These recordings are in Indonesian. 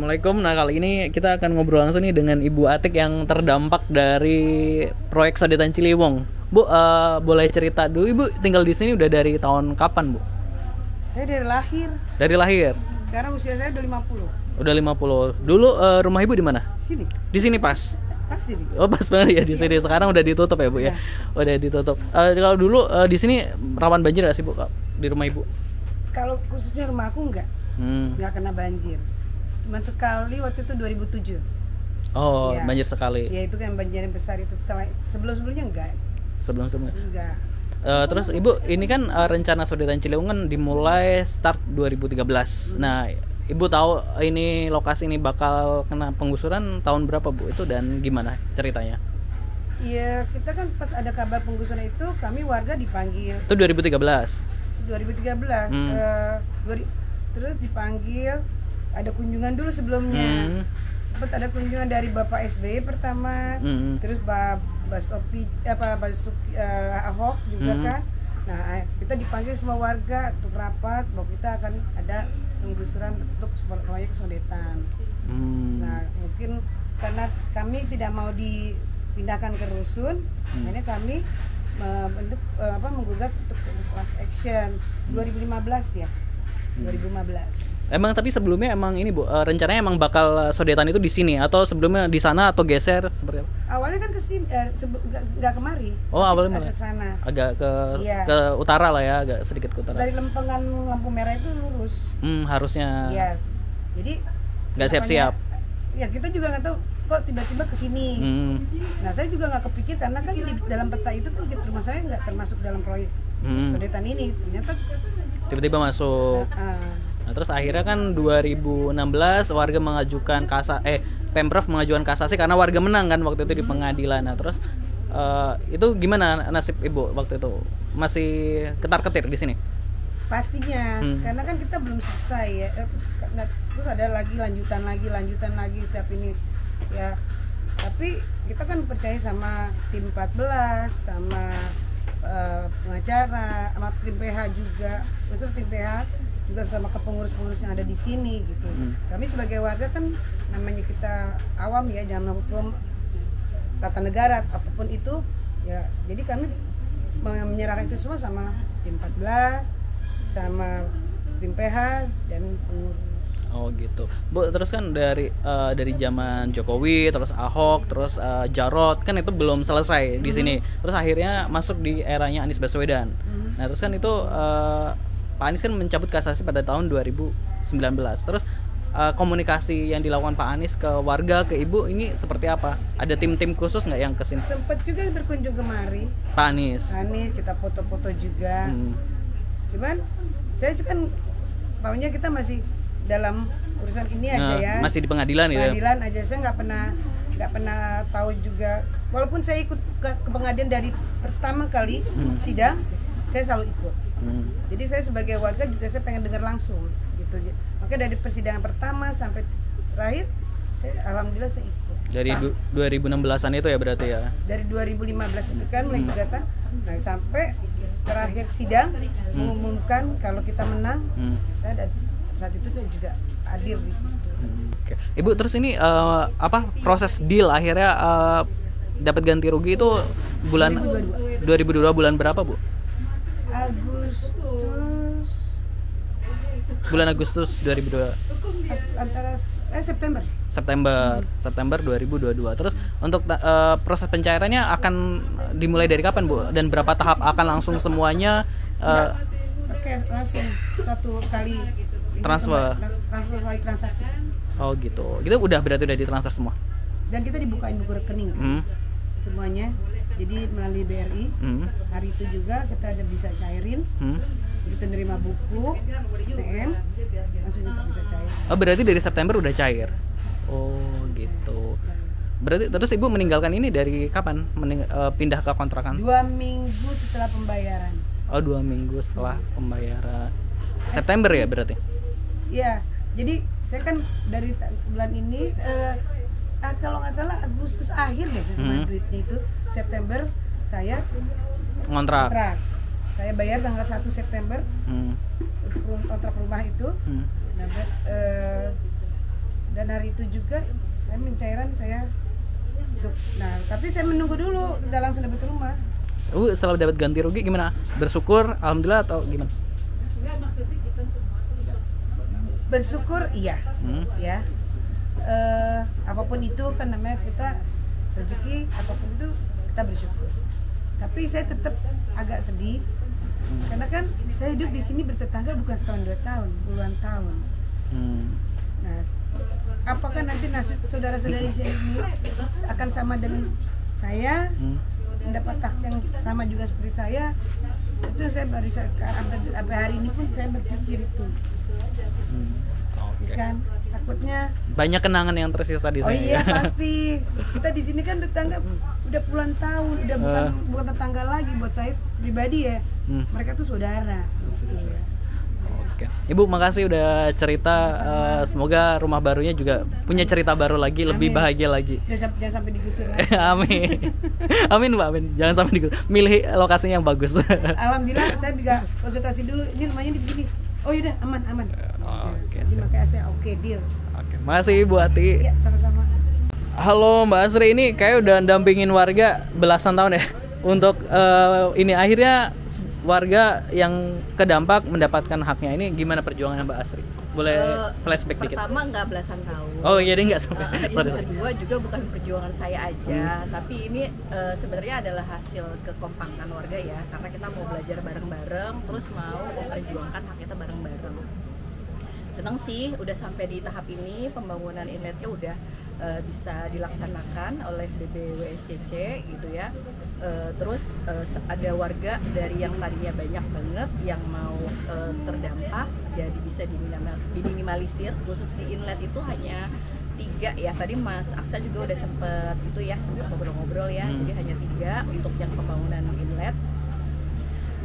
Assalamualaikum. Nah, kali ini kita akan ngobrol langsung nih dengan Ibu Atik yang terdampak dari proyek Sodetan Ciliwung. Bu, boleh cerita dulu, Ibu tinggal di sini udah dari tahun kapan, Bu? Saya dari lahir. Dari lahir. Sekarang usia saya udah 50. Udah 50. Dulu rumah Ibu di mana? Sini. Di sini pas. Pas sini. Oh, pas banget ya di sini. Sekarang udah ditutup ya, Bu ya. Udah ditutup. Kalau dulu di sini rawan banjir nggak sih, Bu, di rumah Ibu? Kalau khususnya rumah aku enggak kena banjir. Cuman sekali waktu itu 2007. Oh, ya. Banjir sekali. Ya itu kan banjir yang besar itu. Sebelumnya enggak. Sebelumnya. Enggak. Terus Ibu, ini kan rencana Sodetan Ciliwung kan dimulai start 2013. Nah, Ibu tahu ini lokasi ini bakal kena penggusuran tahun berapa, Bu? Itu dan gimana ceritanya? Iya, kita kan pas ada kabar penggusuran itu kami warga dipanggil. Itu 2013. 2013. Terus dipanggil, ada kunjungan dulu sebelumnya. Sempat ada kunjungan dari Bapak SBY pertama, terus Basuki Ahok juga kan. Nah, kita dipanggil semua warga untuk rapat bahwa kita akan ada penggusuran untuk proyek Sodetan. Nah, mungkin karena kami tidak mau dipindahkan ke rusun, akhirnya kami menggugat untuk class action 2015 ya. 2015. Emang tapi sebelumnya emang ini, Bu, rencananya emang bakal Sodetan itu di sini atau sebelumnya di sana atau geser seperti apa? Awalnya kan ke sini, enggak kemari. Oh, awalnya ke sana. Agak ke utara lah ya, agak sedikit ke utara. Dari lempengan lampu merah itu lurus. Harusnya. Iya. Jadi nggak siap-siap. Ya kita juga nggak tahu kok tiba-tiba ke sini. Nah, saya juga nggak kepikir karena kan di dalam peta itu kan rumah saya nggak termasuk dalam proyek Sodetan ini. Ternyata tiba-tiba masuk. Nah, terus akhirnya kan 2016 warga mengajukan Pemprov mengajukan kasasi karena warga menang kan waktu itu di pengadilan. Nah, terus itu gimana nasib Ibu waktu itu? Masih ketar-ketir di sini? Pastinya, karena kan kita belum selesai ya. Terus ada lagi lanjutan lagi setiap ini ya. Tapi kita kan percaya sama tim 14, sama pengacara, sama tim PH juga. Maksudnya tim PH juga sama kepengurus-pengurus yang ada di sini gitu. Kami sebagai warga kan namanya kita awam ya, dalam hukum tata negara apapun itu ya. Jadi kami menyerahkan itu semua sama tim 14, sama tim PH dan pengurus. Oh gitu, Bu. Terus kan dari zaman Jokowi, terus Ahok, terus Jarot kan itu belum selesai di sini. Terus akhirnya masuk di eranya Anies Baswedan. Nah, terus kan itu Pak Anies kan mencabut kasasi pada tahun 2019. Terus komunikasi yang dilakukan Pak Anies ke warga, ke Ibu ini seperti apa? Ada tim-tim khusus nggak yang kesini? Sempat juga berkunjung kemari. Pak Anies, kita foto-foto juga. Cuman saya juga kan tahunya kita masih dalam urusan ini aja ya. Masih di pengadilan ya? Pengadilan aja, saya nggak pernah tahu juga. Walaupun saya ikut ke pengadilan dari pertama kali sidang, saya selalu ikut. Jadi saya sebagai warga juga saya pengen dengar langsung gitu. Makanya dari persidangan pertama sampai terakhir, alhamdulillah saya ikut. Dari 2016-an itu ya berarti ya? Dari 2015 itu kan mulai gugatan, nah sampai terakhir sidang mengumumkan kalau kita menang, saat itu saya juga hadir di situ. Oke. Ibu, terus ini proses deal akhirnya dapat ganti rugi itu bulan 2022 bulan berapa, Bu? Bulan Agustus 2022. Antara September 2022. Terus untuk proses pencairannya akan dimulai dari kapan, Bu? Dan berapa tahap akan langsung semuanya? Langsung satu kali transfer kali transaksi. Oh gitu. Gitu berarti udah ditransfer semua. Dan kita dibukain buku rekening kan? Semuanya. Jadi melalui BRI. Hari itu juga kita ada bisa cairin. Kita nerima buku ATM, langsung kita bisa cair. Oh, berarti dari September udah cair. Oh gitu. Berarti terus Ibu meninggalkan ini dari kapan? Pindah ke kontrakan? 2 minggu setelah pembayaran. Oh, 2 minggu setelah pembayaran. September ya berarti? Iya, jadi saya kan dari bulan ini kalau nggak salah Agustus akhir deh duitnya itu. September saya ngontrak. Saya bayar tanggal 1 September untuk kontrak rumah itu. dan hari itu juga saya mencairan saya untuk, nah tapi saya menunggu dulu, tidak langsung dapat rumah. Setelah dapat ganti rugi gimana? Bersyukur, alhamdulillah atau gimana? Bersyukur iya, ya. Apapun itu kan namanya kita rezeki, apapun itu kita bersyukur. Tapi saya tetap agak sedih karena kan saya hidup di sini bertetangga bukan setahun 2 tahun, puluhan tahun. Nah, apakah nanti nasib saudara-saudari sini akan sama dengan saya, mendapat hak yang sama juga seperti saya? Itu saya baru sampai hari ini pun saya berpikir itu. Okay. Kan takutnya banyak kenangan yang tersisa di sini. Oh iya pasti. Kita di sini kan tetangga udah puluhan tahun, udah bukan tetangga lagi buat saya pribadi ya. Mereka tuh saudara. Iya. Oke. Ibu makasih udah cerita. Semoga rumah barunya juga punya cerita baru lagi, lebih bahagia lagi. Jangan sampai digusur lagi. Amin. Amin Mbak, amin. Jangan sampai digusur. Milih lokasinya yang bagus. Alhamdulillah saya juga konsultasi dulu. Ini rumahnya di sini. Oh iya aman. Oke. Jadi makanya saya oke deal. Oke. Makasih Ibu Ati. Ya sama-sama. Halo Mbak Asri, ini kayak udah dampingin warga belasan tahun ya. Untuk ini akhirnya warga yang kedampak mendapatkan haknya, ini gimana perjuangan Mbak Asri? Boleh flashback dikit? Pertama nggak belasan tahun. Oh iya, dia nggak sampai. Yang kedua juga bukan perjuangan saya aja, tapi ini sebenarnya adalah hasil kekompakan warga ya, karena kita mau belajar bareng-bareng, terus mau memperjuangkan hak kita bareng-bareng. Seneng sih udah sampai di tahap ini, pembangunan inletnya udah bisa dilaksanakan oleh DBWSCC gitu ya. Terus ada warga dari yang tadinya banyak banget yang mau terdampak jadi bisa diminimalisir. Khusus di inlet itu hanya 3 ya, tadi Mas Aksa juga udah sempet itu ya, sempet ngobrol-ngobrol ya. Jadi hanya 3 untuk yang pembangunan inlet,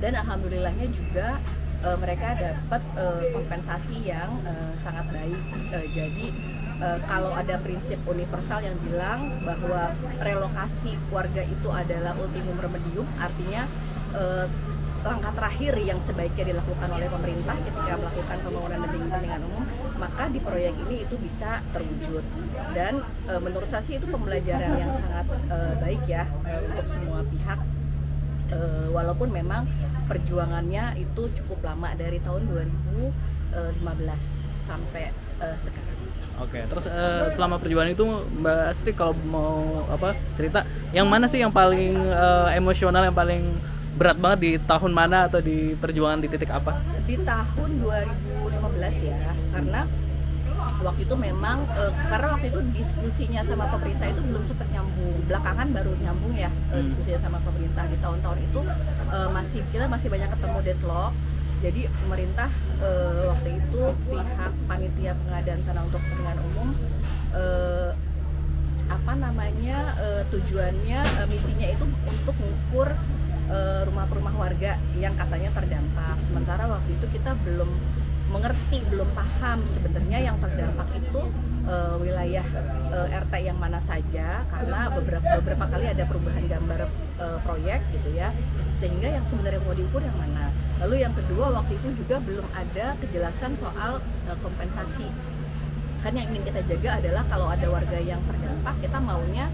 dan alhamdulillahnya juga mereka dapat kompensasi yang sangat baik. Jadi kalau ada prinsip universal yang bilang bahwa relokasi warga itu adalah ultimum remedium, artinya langkah terakhir yang sebaiknya dilakukan oleh pemerintah ketika melakukan pembangunan demi kepentingan umum, maka di proyek ini itu bisa terwujud. Dan menurut saya sih itu pembelajaran yang sangat baik ya untuk semua pihak. Walaupun memang perjuangannya itu cukup lama dari tahun 2015 sampai sekarang. Oke, terus selama perjuangan itu Mbak Asri kalau mau cerita, yang mana sih yang paling emosional, yang paling berat banget di tahun mana atau di perjuangan di titik apa? Di tahun 2015 ya, karena waktu itu memang karena waktu itu diskusinya sama pemerintah itu belum sempat nyambung, belakangan baru nyambung ya diskusinya sama pemerintah. Di tahun-tahun itu kita masih banyak ketemu deadlock. Jadi pemerintah waktu itu pihak panitia pengadaan tanah untuk kepentingan umum tujuannya misinya itu untuk mengukur rumah-rumah warga yang katanya terdampak. Sementara waktu itu kita belum mengerti, belum paham sebenarnya yang terdampak itu wilayah RT yang mana saja, karena beberapa kali ada perubahan gambar proyek gitu ya, sehingga yang sebenarnya mau diukur yang mana. Lalu yang kedua, waktu itu juga belum ada kejelasan soal kompensasi. Kan yang ingin kita jaga adalah kalau ada warga yang terdampak, kita maunya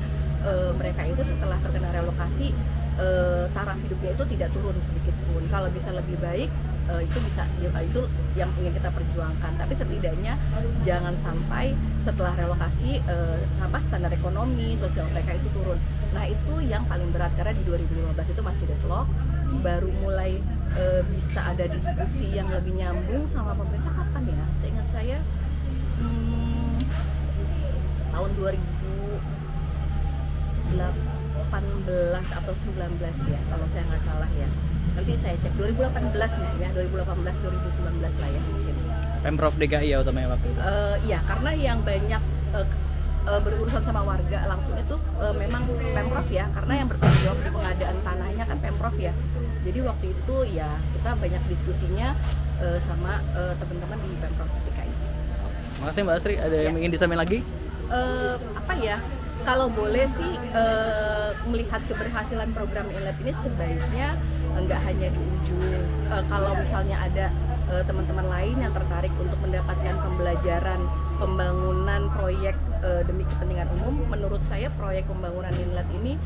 mereka itu setelah terkena relokasi taraf hidupnya itu tidak turun sedikit pun. Kalau bisa lebih baik itu bisa, itu yang ingin kita perjuangkan. Tapi setidaknya jangan sampai setelah relokasi standar ekonomi, sosial mereka itu turun. Nah itu yang paling berat, karena di 2015 itu masih deadlock. Baru mulai bisa ada diskusi yang lebih nyambung sama pemerintah kapan ya? Seingat saya tahun 2018 atau 19 ya, kalau saya nggak salah ya. Nanti saya cek 2018 mungkin ya, 2018-2019 lah ya mungkin. Pemprov DKI ya utamanya waktu itu? Iya, karena yang banyak berurusan sama warga langsung itu memang Pemprov ya, karena yang bertanggung jawab di pengadaan tanahnya kan Pemprov ya. Jadi waktu itu ya kita banyak diskusinya sama teman-teman di Pemprov DKI. Makasih Mbak Asri, ada yang ingin disampaikan lagi? Kalau boleh sih melihat keberhasilan program inlet ini sebaiknya enggak hanya di ujung. Kalau misalnya ada teman-teman lain yang tertarik untuk mendapatkan pembelajaran pembangunan proyek demi kepentingan umum, menurut saya proyek pembangunan inlet ini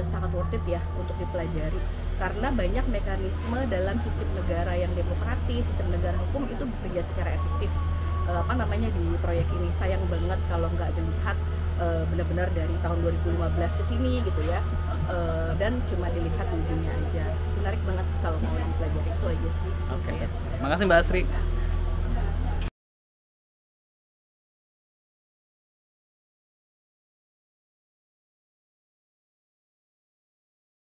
sangat worth it ya untuk dipelajari, karena banyak mekanisme dalam sistem negara yang demokratis, sistem negara hukum itu bekerja secara efektif di proyek ini. Sayang banget kalau nggak dilihat benar-benar dari tahun 2015 ke sini gitu ya, dan cuma dilihat ujungnya aja. Menarik banget kalau mau dipelajari, itu aja sih. Oke. Makasih Mbak Asri.